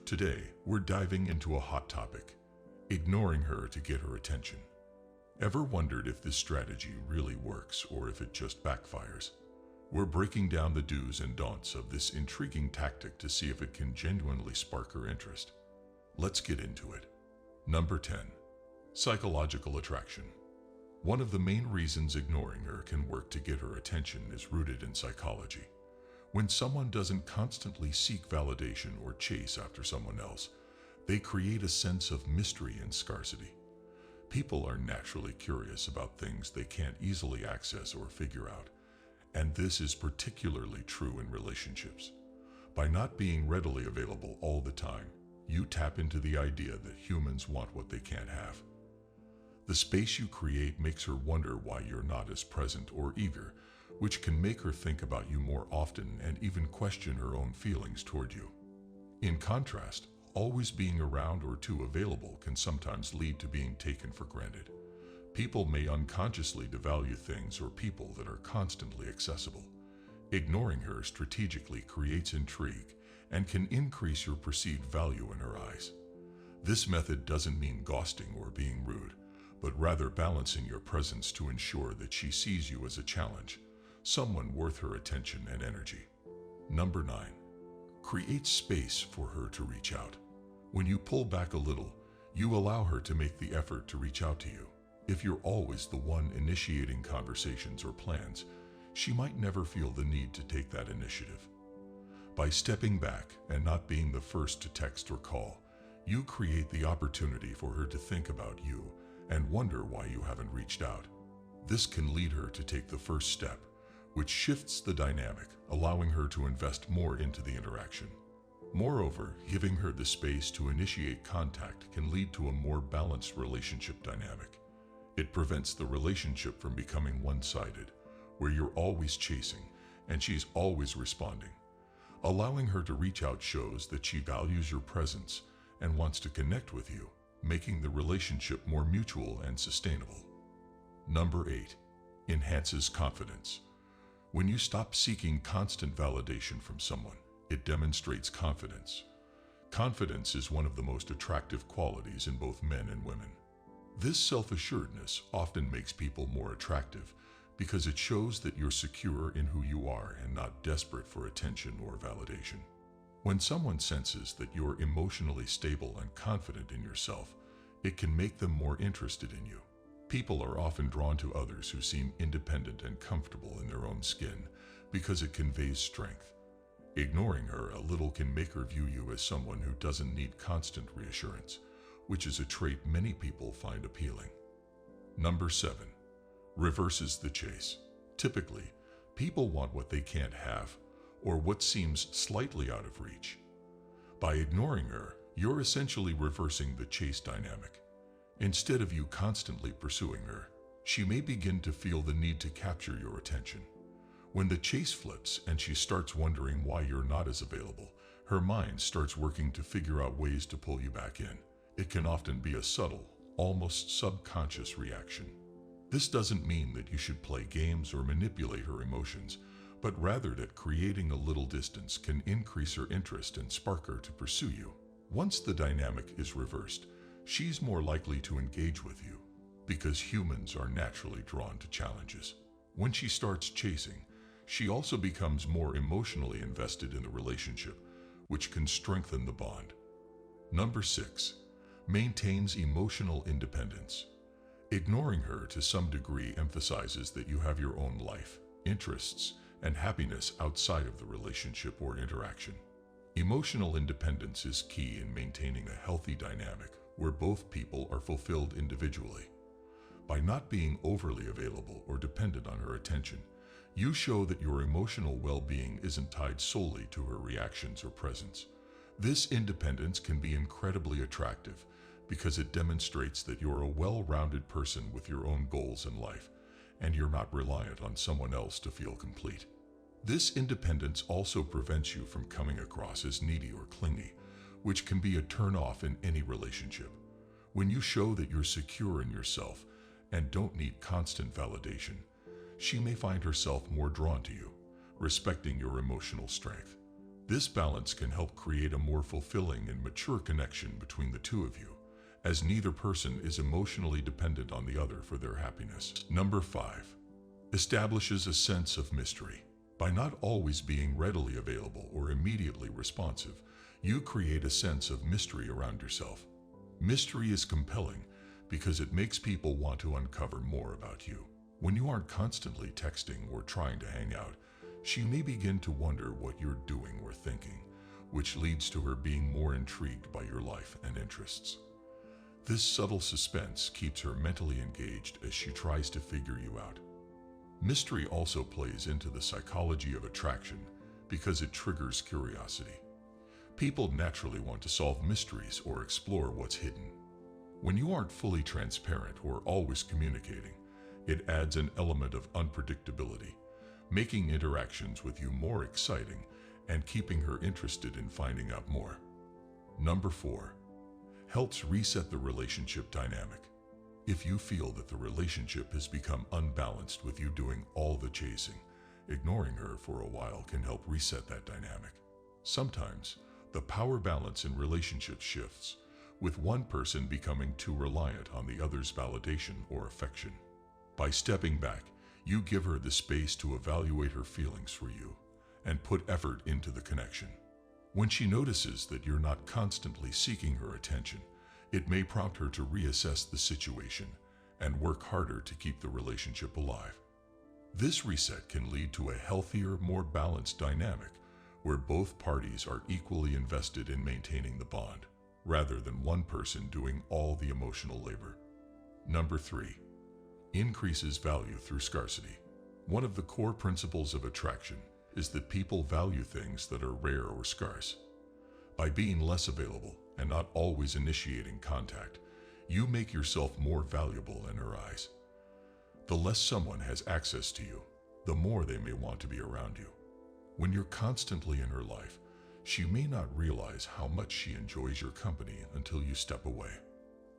Today, we're diving into a hot topic, ignoring her to get her attention. Ever wondered if this strategy really works or if it just backfires? We're breaking down the do's and don'ts of this intriguing tactic to see if it can genuinely spark her interest. Let's get into it. Number 10. Psychological attraction. One of the main reasons ignoring her can work to get her attention is rooted in psychology. When someone doesn't constantly seek validation or chase after someone else, they create a sense of mystery and scarcity. People are naturally curious about things they can't easily access or figure out, and this is particularly true in relationships. By not being readily available all the time, you tap into the idea that humans want what they can't have. The space you create makes her wonder why you're not as present or eager, which can make her think about you more often and even question her own feelings toward you. In contrast, always being around or too available can sometimes lead to being taken for granted. People may unconsciously devalue things or people that are constantly accessible. Ignoring her strategically creates intrigue and can increase your perceived value in her eyes. This method doesn't mean ghosting or being rude, but rather balancing your presence to ensure that she sees you as a challenge, someone worth her attention and energy. Number 9. Create space for her to reach out. When you pull back a little, you allow her to make the effort to reach out to you. If you're always the one initiating conversations or plans, she might never feel the need to take that initiative. By stepping back and not being the first to text or call, you create the opportunity for her to think about you and wonder why you haven't reached out. This can lead her to take the first step, which shifts the dynamic, allowing her to invest more into the interaction. Moreover, giving her the space to initiate contact can lead to a more balanced relationship dynamic. It prevents the relationship from becoming one-sided, where you're always chasing and she's always responding. Allowing her to reach out shows that she values your presence and wants to connect with you, making the relationship more mutual and sustainable. Number 8. Enhances confidence. When you stop seeking constant validation from someone, it demonstrates confidence. Confidence is one of the most attractive qualities in both men and women. This self-assuredness often makes people more attractive because it shows that you're secure in who you are and not desperate for attention or validation. When someone senses that you're emotionally stable and confident in yourself, it can make them more interested in you. People are often drawn to others who seem independent and comfortable in their own skin because it conveys strength. Ignoring her a little can make her view you as someone who doesn't need constant reassurance, which is a trait many people find appealing. Number 7. Reverses the chase. Typically, people want what they can't have or what seems slightly out of reach. By ignoring her, you're essentially reversing the chase dynamic. Instead of you constantly pursuing her, she may begin to feel the need to capture your attention. When the chase flips and she starts wondering why you're not as available, her mind starts working to figure out ways to pull you back in. It can often be a subtle, almost subconscious reaction. This doesn't mean that you should play games or manipulate her emotions, but rather that creating a little distance can increase her interest and spark her to pursue you. Once the dynamic is reversed, she's more likely to engage with you, because humans are naturally drawn to challenges. When she starts chasing, she also becomes more emotionally invested in the relationship, which can strengthen the bond. Number 6. Maintains emotional independence. Ignoring her to some degree emphasizes that you have your own life, interests, and happiness outside of the relationship or interaction. Emotional independence is key in maintaining a healthy dynamic where both people are fulfilled individually. By not being overly available or dependent on her attention, you show that your emotional well-being isn't tied solely to her reactions or presence. This independence can be incredibly attractive because it demonstrates that you're a well-rounded person with your own goals in life, and you're not reliant on someone else to feel complete. This independence also prevents you from coming across as needy or clingy, which can be a turn-off in any relationship. When you show that you're secure in yourself and don't need constant validation, she may find herself more drawn to you, respecting your emotional strength. This balance can help create a more fulfilling and mature connection between the two of you, as neither person is emotionally dependent on the other for their happiness. Number 5. Establishes a sense of mystery. By not always being readily available or immediately responsive, you create a sense of mystery around yourself. Mystery is compelling because it makes people want to uncover more about you. When you aren't constantly texting or trying to hang out, she may begin to wonder what you're doing or thinking, which leads to her being more intrigued by your life and interests. This subtle suspense keeps her mentally engaged as she tries to figure you out. Mystery also plays into the psychology of attraction because it triggers curiosity. People naturally want to solve mysteries or explore what's hidden. When you aren't fully transparent or always communicating, it adds an element of unpredictability, making interactions with you more exciting and keeping her interested in finding out more. Number 4. Helps reset the relationship dynamic. If you feel that the relationship has become unbalanced with you doing all the chasing, ignoring her for a while can help reset that dynamic. Sometimes, the power balance in relationships shifts, with one person becoming too reliant on the other's validation or affection. By stepping back, you give her the space to evaluate her feelings for you and put effort into the connection. When she notices that you're not constantly seeking her attention, it may prompt her to reassess the situation and work harder to keep the relationship alive. This reset can lead to a healthier, more balanced dynamic where both parties are equally invested in maintaining the bond, rather than one person doing all the emotional labor. Number 3. Increases value through scarcity. One of the core principles of attraction is that people value things that are rare or scarce. By being less available and not always initiating contact, you make yourself more valuable in her eyes. The less someone has access to you, the more they may want to be around you. When you're constantly in her life, she may not realize how much she enjoys your company until you step away.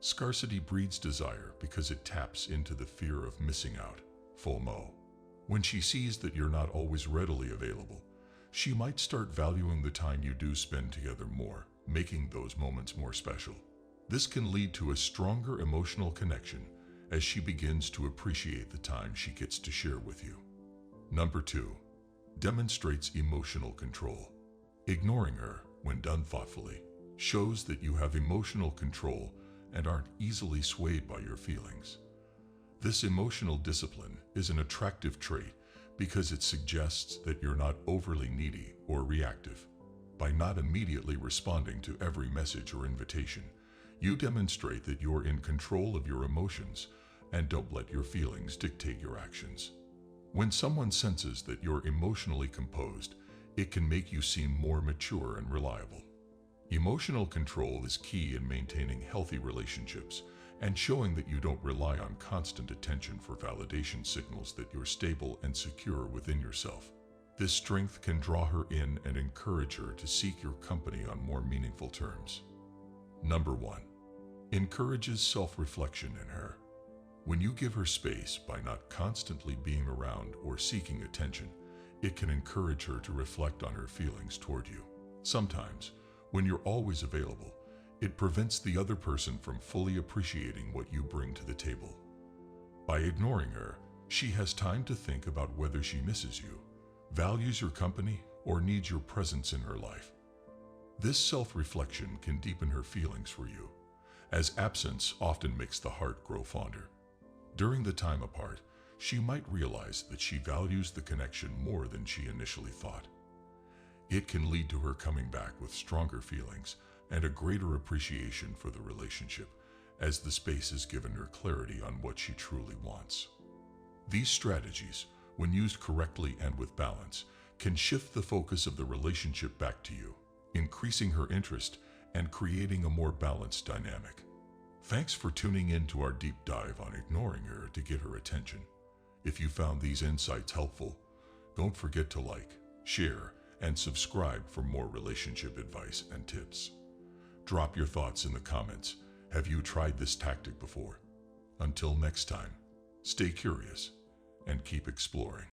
Scarcity breeds desire because it taps into the fear of missing out, FOMO. When she sees that you're not always readily available, she might start valuing the time you do spend together more, making those moments more special. This can lead to a stronger emotional connection as she begins to appreciate the time she gets to share with you. Number 2. Demonstrates emotional control. Ignoring her, when done thoughtfully, shows that you have emotional control and aren't easily swayed by your feelings. This emotional discipline is an attractive trait because it suggests that you're not overly needy or reactive. By not immediately responding to every message or invitation, you demonstrate that you're in control of your emotions and don't let your feelings dictate your actions. When someone senses that you're emotionally composed, it can make you seem more mature and reliable. Emotional control is key in maintaining healthy relationships and showing that you don't rely on constant attention for validation signals that you're stable and secure within yourself. This strength can draw her in and encourage her to seek your company on more meaningful terms. Number 1. Encourages self-reflection in her. When you give her space by not constantly being around or seeking attention, it can encourage her to reflect on her feelings toward you. Sometimes, when you're always available, it prevents the other person from fully appreciating what you bring to the table. By ignoring her, she has time to think about whether she misses you, values your company, or needs your presence in her life. This self-reflection can deepen her feelings for you, as absence often makes the heart grow fonder. During the time apart, she might realize that she values the connection more than she initially thought. It can lead to her coming back with stronger feelings and a greater appreciation for the relationship, as the space has given her clarity on what she truly wants. These strategies, when used correctly and with balance, can shift the focus of the relationship back to you, increasing her interest and creating a more balanced dynamic. Thanks for tuning in to our deep dive on ignoring her to get her attention. If you found these insights helpful, don't forget to like, share, and subscribe for more relationship advice and tips. Drop your thoughts in the comments. Have you tried this tactic before? Until next time, stay curious and keep exploring.